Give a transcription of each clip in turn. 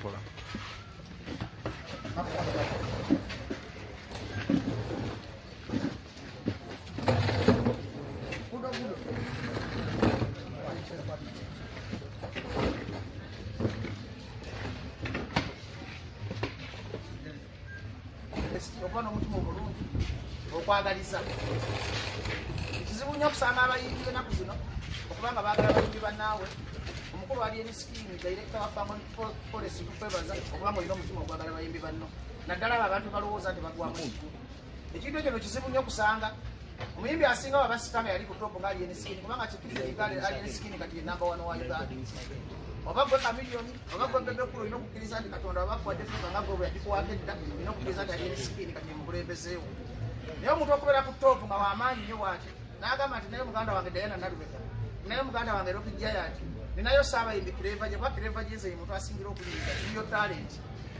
Pola. Okwana omutima omulungi okwagaliza ekizibu nnyo okusanga abayimbi b'ennaku zino okubanga baagala abayimbi bannaawe. Omukulu ali Eniskini director wa Family Policy tukwebaza okubanga olina omutima ogwagala abayimbi banno naddala abo abantu balowooza nti bagwamu ekikulu. Ekintu ekyo kizibu nnyo okusanga omuyimbi asinga waba sitanga yali ku topu nga ali Eniskini kubanga kikkiriza egale ali Eniskini kati ye namba 1 wa Uganda. Oba gwe Kamiliyoni oba gwe Bebe Kulu olina okukkiriza nti Katonda oba kuwadde ffuga nga gwe bwe yagikuwako edda olina okukkiriza nti ali Eniskini kati ye mukulembezeewo. Naye omuntu okubeera ku topu nga w'amaanyi nnyo bw'ati n'agamba nti naye muganda wange Diana Nalubega naye muganda wange Rocky Giant ninayo Saabayimbi Clever Jay kuba Clever Jay ye muntu asingira okulinda iyo talent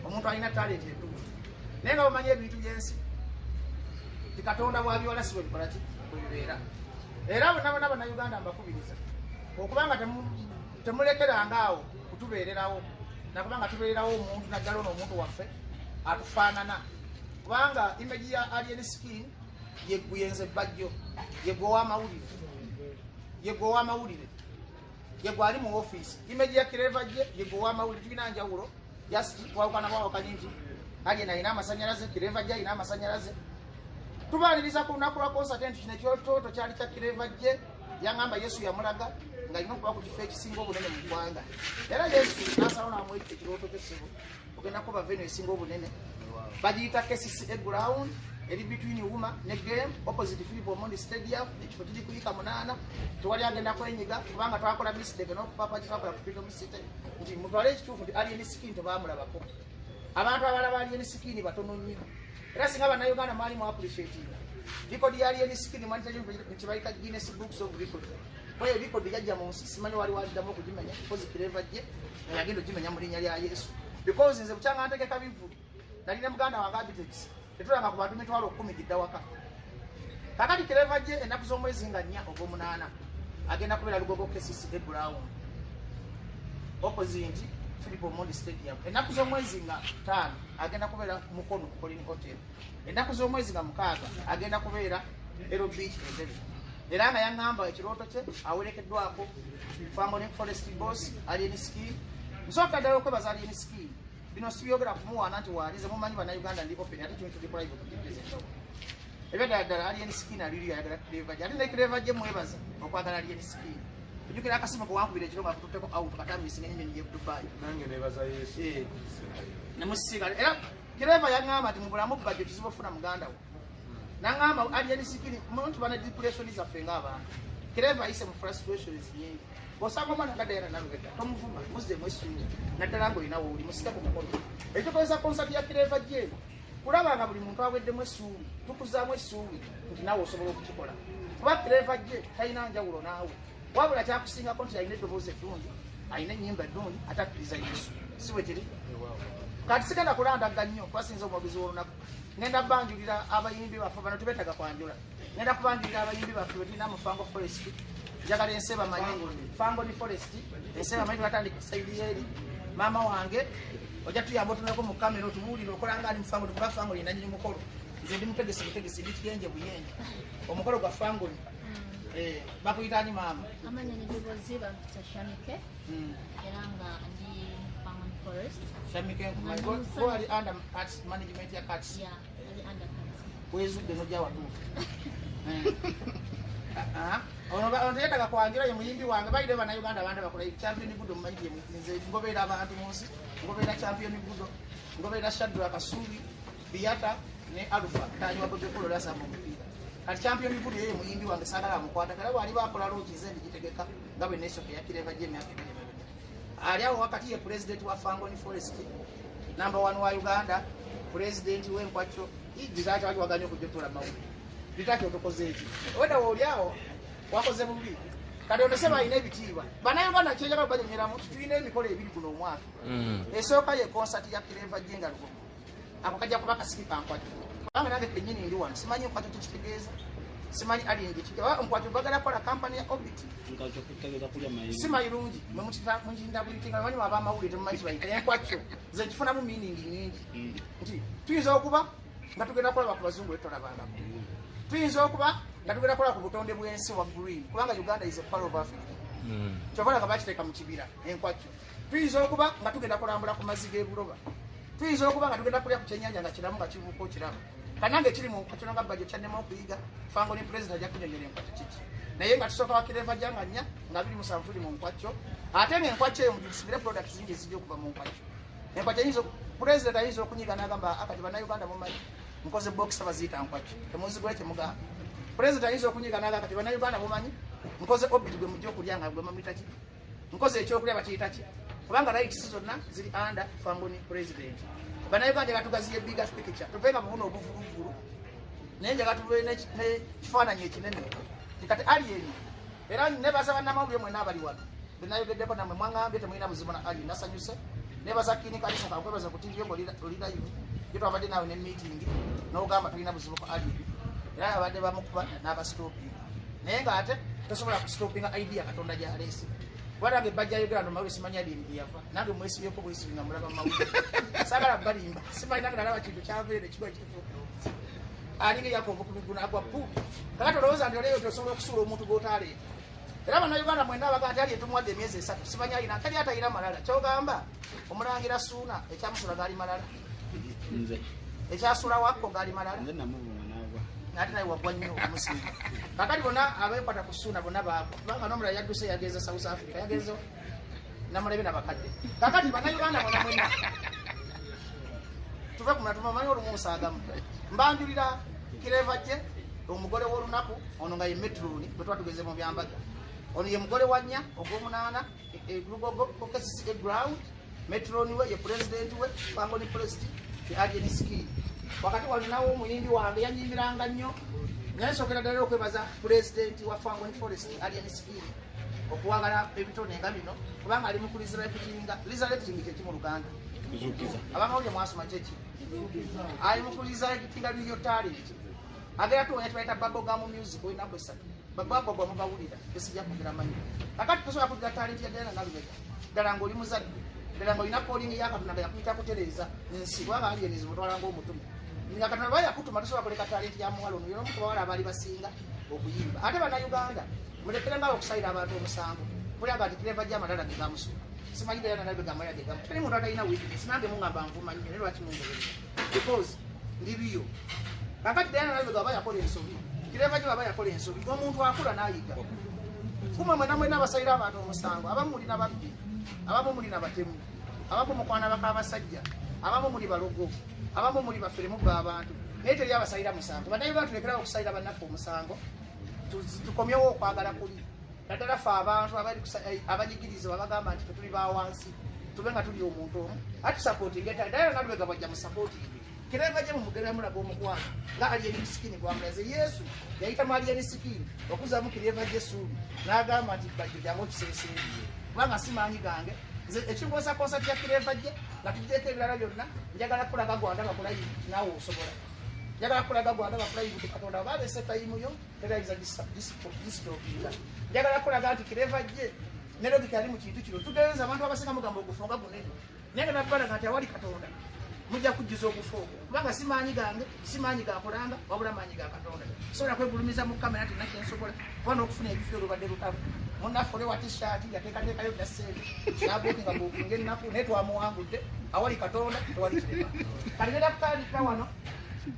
omuntu alina talent etuufu naye nga bamanye ebintu by'ensi ti Katonda bw'abyola si bwe bikola ki bwe bibeera. Era bonna bannayuganda mbakubiriza okubanga temulekeranga awo kutubeererawo nakubanga tubeererawo omuntu naddala ono omuntu waffe atufaanana kubanga imagi ya Ali Eniskini yeguyenze bajjo yegwe ow'amawulire yegwe ali mu office. Imagi ya Clever Jay yegwe ow'amawulire tulina njawulo twawukana bwawukanye nti Ali alina amasanyalaze Clever Jay alina amasanyalaze. Tubaliriza ku lunaku lwa konsatenti kino ekyototo kyali kya Clever Jay yangamba Yesu yamulaga nga alina okuba ku kifo ekisinga obunene mu ggwanga era Yesu n'asalawo n'amuwa ekirooto ky'essibo ogenda kuba venue esinga obunene bagiyita KCCA ground eri between Wuma ne Game opposite Philip Omondi Stadium ekifo kiri kuyika 8 tewali agenda kwenyiga kubanga twakola mistake n'okupapa kitwakola ku Freedom City nti mutwale ekituufu nti Ali Eniskini tebaamulabako. Abantu abalaba Ali Eniskini batono nnyo era singa bannayuganda mwali mu appreciatinga likodi ya Ali Eniskini mwali kibayika Guinness Books of Record kwayo likodi yajja mu nsi simanyi wali waliddamu okugimenya because Clever Jay yagenda okimenya mu linnya lya Yesu because nze bukyanga ntegeka bivulu nalina muganda wange Abitex tetulanga ku bantu 10,000 gidda waka kakati Clever Jay ennaku z'omwezi nga 4 ogw'omunaana agenda kubeera Lugogo KCCA ground opposite Philip Omondi Stadium. Ennaku z'omwezi nga 5 agenda kubeera Mukono Colin Hotel. Ennaku z'omwezi nga 6 agenda kubeera Ero Beach Entebbe. Era nga yaŋŋamba ekirooto kye awerekeddwako Family Forest Boss Ali Eniskini. Nsooka ddala okwebaza Ali Eniskini bino sibyogera kumuwaana nti waalize mumanyi bannayuganda ndi open ate kintu kikola hivyo kutegeeza ebyo ddala Ali Eniskini aliri ayagala Clever Jay ate ne Clever Jay mwebaza okwagala Ali Eniskini. Ujukira akasimu ko wankubira ekiro nga tututteko out katambisi n'ennyonyi ye Dubai nange nebaza Yesu nemusiga era Clever yaŋŋamba nti mu bulamu bwajjo kizibu ofuna muganda wo naŋŋamba Ali Eniskini muntu bana depression zaffe ng'abantu Clever ayise mu frustrations nyingi osanga omwana nga Diana Nalubega tomuvuma muzze mwesunga naddala ng'olinawo oli musika ku mukono ekyokozesa konsati ya Clever Jay kulaba nga buli muntu aweddemu essuubi tukuzaamu essuubi nti nawe osobola okukikola kuba Clever Jay talina njawulo naawe wabula kyakusingako nti alina eddoboozi eddungi alina ennyimba eddungi ate akkiriza Yesu si bwe kiri kati sigenda kulandaga nnyo kubasinza omwogezi w'olunaku ngenda banjulira abayimbi baffe bano tubetaga kwanjula ngenda kubanjulira abayimbi baffe bwe tulina mu Fango Forest njagala ensi bamanyi Fango ni Forest ensi bamanyi tubatandika saidi eri maama wange ojja tuyamba otunako mu kamera otubuulire okola nga ali mu Fango tukuba Fango lina nyini mukolo nze ndi mutegesi ndi kiyenje buyenje omukolo gwa Fango bakuyitani mama amanya ni biboziba Shamike era nga ndi Family Forest Shamike ko ali under Cats management ya Cats yeah ali under Cats wezudde nojja watuufu ono yetaka kwanjula ye muyimbi wange bayire bannayuganda abandi bakola champion gudo mumanyi nze ngobeera abantu mu nsi ngobeera champion gudo ngobeera Shadrack Kasubi Biata ne Alpha tanyi wabobe kolo lasa mu mpira kati champion gudo ye muyimbi wange sagala amukwata kala bali bakola looki ze ndigitegeka ngabe neso ya Clever Jay myaka ali awo wakati ye president wa Fango Forest number 1 wa Uganda president w'enkwacho ijizata wali waganya okujotola mawuli bitaki otokoze eki weda woli awo wakoze bubi kati ondoseba ina ebitiibwa bannayuganda kyeyagala banyonyeramu tulina emikolo ebiri guno omwaka esooka ye concert ya Clever Jay nga Lugogo ako kajja kuba kasiki kankwacho kubanga nange kennyini ndi wano simanyi enkwatyo tekitegeeza simanyi alindi enkwatyo bagala kola kampani ya Orbit si mayirungi mwemukindabulitinga banyu abamawulire temumanyi kibayita enkwatyo ze nkifunamu miiningi nyingi nti tuyinza okuba nga tugenda kulaba ku bazungu etolabangako tuyinza okuba nga tugenda kulaba ku butonde bw'ensi wa green kubanga Uganda is a part of Africa kyovala nga bakiteeka mu kibira enkwatyo tuyinza okuba nga tugenda kulambula ku mazzi g'ebuloba tuyinza okuba nga tugenda kulya ku kyenyanja nga kiramu nga kibuuka okiraba kanange kiri mu nkwatyo nga bajjo kyaddemu okuyiga fango ne pulezidenti ajja kunyonyola enkwatyo kiki naye nga tusooka wakireva janganya nga 27 tuli mu nkwatyo ate ng'enkwatyo eyo mugisibire products zingi ezijja okuva mu nkwatyo enkwatyo eyinza pulezidenti ayinza okunyiga n'agamba akati bannayuganda mumanyi nkoze bokisa baziyita nkwatyo temuzigula kyemugamba pulezidenti ayinza okunyiga n'agamba kati bannayuganda mumanyi nkoze Orbit gwe mujja okulya nga gwe mamuyita ki nkoze ekyokulya bakiyita ki kubanga rights zonna ziri under fango ne pulezidenti bannayuganda batugaziye bigger picture tuvenga bubuno obuvuluvulu naye njaga tuve nekifaananyi ekinene kati alieni era nebaza bannamawulire mwena abali wano benayogeddeko namwe mwaŋambye temulina muzimu na ali nasanyuse nebaza kini kalisa kakwebaza ku TV ngo oli live gyetwabadde naawe ne meeting n'ogamba tulina buzibu ku ali era abadde bamukuba n'abastopinga naye ng'ate tosobola kustopinga idea katonda gy'aleese warange bajja Uganda mawulire simanyi alindi yava nange mwesibyeko bwesiri nga mulaba mawulire sagala balimba simanyi nange nalaba kintu kyaveere ekigwa ekitufuukira alinga yakonva ku miguna agwa pu kakati olowooza nti oleyo tosobola okusuula omuntu gw'otaleeta era bannayuganda mwenda abaga nti ali etumuwadde emyezi 3 simanyi alina tali atayina malala kyogamba omulangira suuna ekyamusula gaali malala ekyasula wakko gaali malala ate naye wagwa nnyo omusinga kakati bonna abeekwata ku suuna bonna baako kubanga nomulala yadduse yagenza South Africa yagenzo namulebe nabakadde kakati bannayuganda bonna mwenna tuve ku mulala tumamanyi olumu musaagamu mbanjulira kirevajje omugole w'olunaku ono nga ye Metroni bwe tuba tugeze mu byambaga ono ye mugole wa 4 ogw'omunaana elugogo kokesisi ground Metroni we ye pulezidenti we fango ne pulezidenti alien ski wakati walinawo omuyimbi wange yanyimiranga nnyo naye nsokera ddala okwebaza pulezidenti wa fango ne forest alien ski okuwagala ebitone nga bino kubanga ali mu kulizaretinga kyeki mu Luganda abamawulire mwasoma kyeki ali mu kulizaretinga liyo talent agera tuwonya kibayita babogamu music olinaku 3 bababo bwamubawulira esijja kugira manyi kakati tosobola kugira talent ya ddala nga lubega ddala ng'oli muzadde ddala ng'olina calling yakatonda nga yakuyita kutereeza ensi kubanga alienizi mutwala ng'omutume nga katonda baba yakutuma tosobola kuleka talent ya muwala ono yona omu ku bawala abaali basinga okuyimba ate bannayuganda mulekerengawo okusayira abantu omusango mulyaga nti kireva gy'amalala ge gamusula simanyi gayana nabe gamalala ge gamu teri muntu atalina weakness nange mungamba nvumanyi naye lwaki mungoberera because ndiriyo kakati dayana nabe gaba yakola ensobi kireva gye baba yakola ensobi omuntu akula n'ayiga kumwe mwena abasayira abantu omusango abamu mulina babbi abamu mulina batemu abamu mukwana bak'abasajja abamu muli balogo abamu muli bafere mubba abantu naye teri abasayira musango bannayuganda tulekerawo okusayira bannaffe omusango tukomyewo okwagala kuli naddala ffe abantu abanyigiriza babagamba nti fe tuli bawansi tube nga tuli omuntu omu ati tusapootinge dayana nalubega bwajja musapootinge kireva gye mumugera mulaga omukwano nga alieni sikini gwamulaze yesu yayitamu alieni sikini okuzamu kireva gyesuubi n'agamba nti bajjo jangu okiseeseebiye kubanga simanyi gange nze ekikosakosa kya kireva gye nga tugyeko ebirala byonna njagala kulaga gwandaba kulayi naawe osobola njagala kulaga gwandaba kulayi kuti katonda balese tayimuyo terayiza disitopinga njagala kulaga nti kireva gye nerogika ali mu kintu kino tugenza abantu abasinga mugamba ogufu nga gunene naye nga nabalaga nti awali katonda mujja kujjuza ogufu ogwo kubanga simanyi gange simanyi gakulanga wabula manyi ga katonda sobola kwegulumiza mu kamera nti nakyensobola kuba n'okufuna ebifo olubadde lutabu munnaffe ole wa tishaati yateekateekayo nasente nabuukinga buukinga ennaku naye twamuwangudde awali katonda tewali kirema kati genda kutandika wano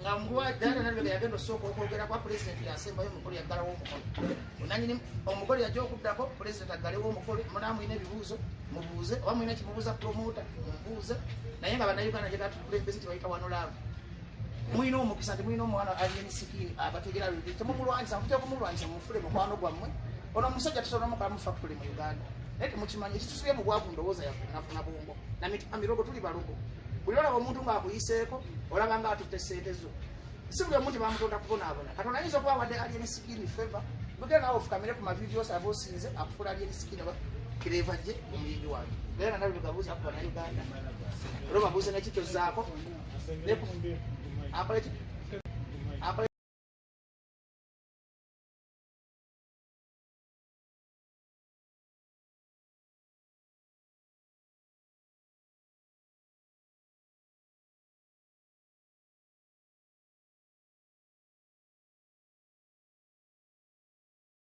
nga muwajananabega yagenda osooka okwogera kwa pulezidenti yasembayo omukolo yaggalawo omukolo onanyini omukolo yajja okuddako pulezidenti aggalewo omukolo munaa mulina ebibuuzo mubuuze oba mulina kimubuuza promota mubuuze naye nga bannayuganda gye gatukulembeze tebayita wano laavu mulina omukisa nti mulina omwana alieni sikini abategera ludi temumulwanyisa mufutya kumulwanyisa mufule mukwano gwammwe ono omusajja tusobola omukola mu factory mu Uganda naye temukimanyi ekitusubye mu bwavu ndowooza yafuna bwongo namirogo tuli balogo buli olaba omuntu ng'akuyiseeko olaba nga atutte sente zo si buli omuntu bamutonda kubonaabona katonda ayinza okuba wadde alieni sikini feva bugera naawe ofukamire ku mavidios aba osinze akufula alieni sikini oba kireva gye omuyimbi wange era nawe gabuuza ku bannayuganda olwo babuuze nekikyozaako akoleki akola